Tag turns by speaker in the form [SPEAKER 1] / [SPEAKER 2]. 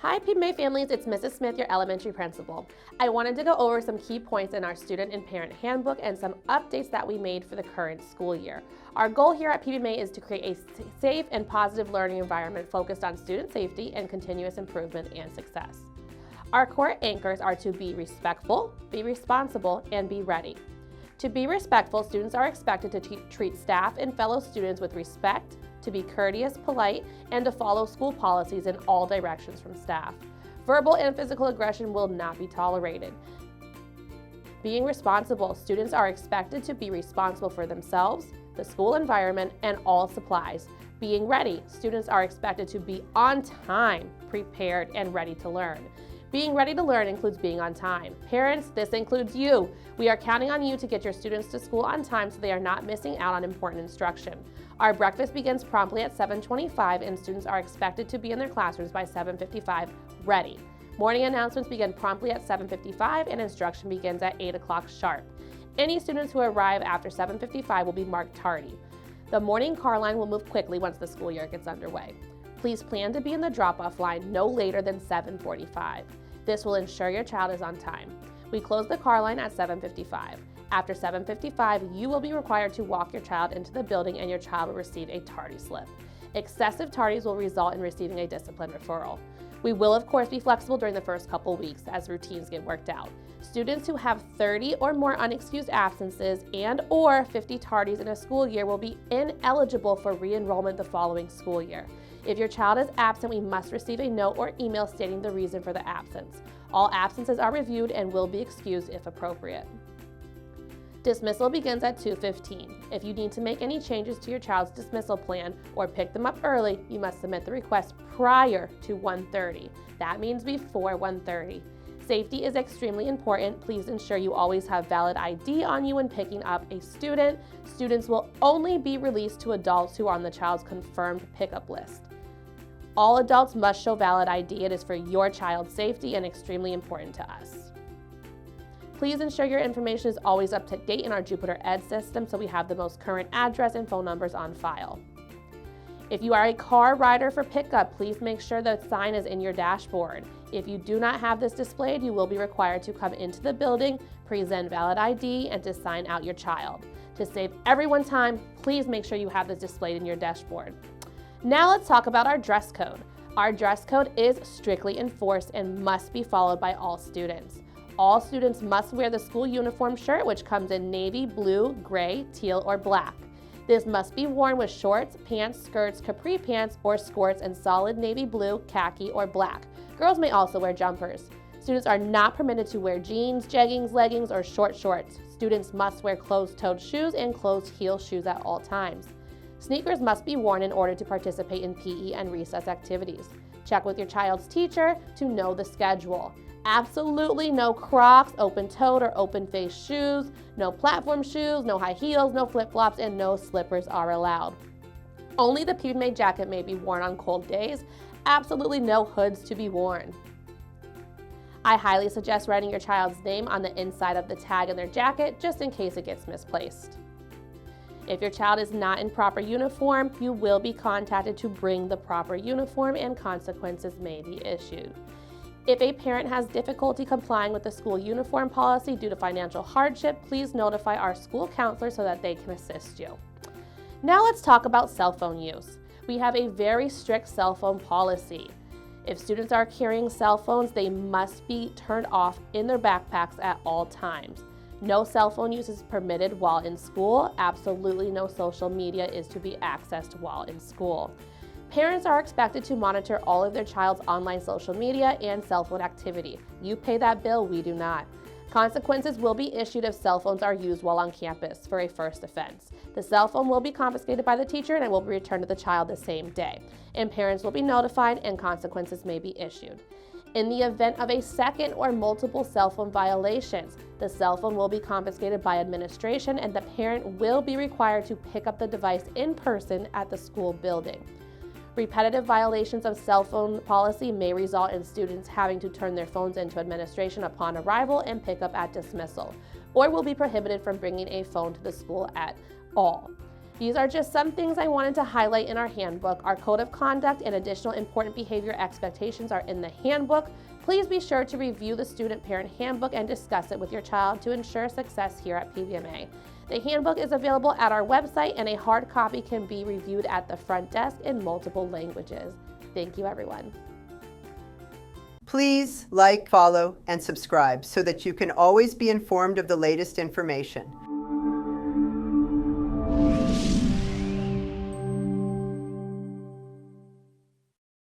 [SPEAKER 1] Hi PBMA families, it's Mrs. Smith, your elementary principal. I wanted to go over some key points in our student and parent handbook and some updates that we made for the current school year. Our goal here at PBMA is to create a safe and positive learning environment focused on student safety and continuous improvement and success. Our core anchors are to be respectful, be responsible, and be ready. To be respectful, students are expected to treat staff and fellow students with respect, to be courteous, polite, and to follow school policies in all directions from staff. Verbal and physical aggression will not be tolerated. Being responsible, students are expected to be responsible for themselves, the school environment, and all supplies. Being ready, students are expected to be on time, prepared, and ready to learn. Being ready to learn includes being on time. Parents, this includes you. We are counting on you to get your students to school on time so they are not missing out on important instruction. Our breakfast begins promptly at 7:25 and students are expected to be in their classrooms by 7:55, ready. Morning announcements begin promptly at 7:55 and instruction begins at 8 o'clock sharp. Any students who arrive after 7:55 will be marked tardy. The morning car line will move quickly once the school year gets underway. Please plan to be in the drop-off line no later than 7:45. This will ensure your child is on time. We close the car line at 7:55. After 7:55, you will be required to walk your child into the building and your child will receive a tardy slip. Excessive tardies will result in receiving a discipline referral. We will, of course, be flexible during the first couple weeks as routines get worked out. Students who have 30 or more unexcused absences and/or 50 tardies in a school year will be ineligible for re-enrollment the following school year. If your child is absent, we must receive a note or email stating the reason for the absence. All absences are reviewed and will be excused if appropriate. Dismissal begins at 2:15. If you need to make any changes to your child's dismissal plan or pick them up early, you must submit the request prior to 1:30. That means before 1:30. Safety is extremely important. Please ensure you always have valid ID on you when picking up a student. Students will only be released to adults who are on the child's confirmed pickup list. All adults must show valid ID. It is for your child's safety and extremely important to us. Please ensure your information is always up to date in our Jupiter Ed system so we have the most current address and phone numbers on file. If you are a car rider for pickup, please make sure the sign is in your dashboard. If you do not have this displayed, you will be required to come into the building, present valid ID, and to sign out your child. To save everyone time, please make sure you have this displayed in your dashboard. Now let's talk about our dress code. Our dress code is strictly enforced and must be followed by all students. All students must wear the school uniform shirt, which comes in navy, blue, gray, teal, or black. This must be worn with shorts, pants, skirts, capri pants, or skirts in solid navy blue, khaki, or black. Girls may also wear jumpers. Students are not permitted to wear jeans, jeggings, leggings, or short shorts. Students must wear closed-toed shoes and closed-heel shoes at all times. Sneakers must be worn in order to participate in PE and recess activities. Check with your child's teacher to know the schedule. Absolutely no Crocs, open-toed or open-faced shoes, no platform shoes, no high heels, no flip-flops, and no slippers are allowed. Only the PBMA jacket may be worn on cold days. Absolutely no hoods to be worn. I highly suggest writing your child's name on the inside of the tag in their jacket just in case it gets misplaced. If your child is not in proper uniform, you will be contacted to bring the proper uniform and consequences may be issued. If a parent has difficulty complying with the school uniform policy due to financial hardship, please notify our school counselor so that they can assist you. Now let's talk about cell phone use. We have a very strict cell phone policy. If students are carrying cell phones, they must be turned off in their backpacks at all times. No cell phone use is permitted while in school. Absolutely no social media is to be accessed while in school. Parents are expected to monitor all of their child's online social media and cell phone activity. You pay that bill, we do not. Consequences will be issued if cell phones are used while on campus for a first offense. The cell phone will be confiscated by the teacher and it will be returned to the child the same day. And parents will be notified and consequences may be issued. In the event of a second or multiple cell phone violations, the cell phone will be confiscated by administration and the parent will be required to pick up the device in person at the school building. Repetitive violations of cell phone policy may result in students having to turn their phones into administration upon arrival and pick up at dismissal, or will be prohibited from bringing a phone to the school at all. These are just some things I wanted to highlight in our handbook. Our code of conduct and additional important behavior expectations are in the handbook. Please be sure to review the student-parent handbook and discuss it with your child to ensure success here at PBMA. The handbook is available at our website, and a hard copy can be reviewed at the front desk in multiple languages. Thank you, everyone.
[SPEAKER 2] Please like, follow, and subscribe so that you can always be informed of the latest information.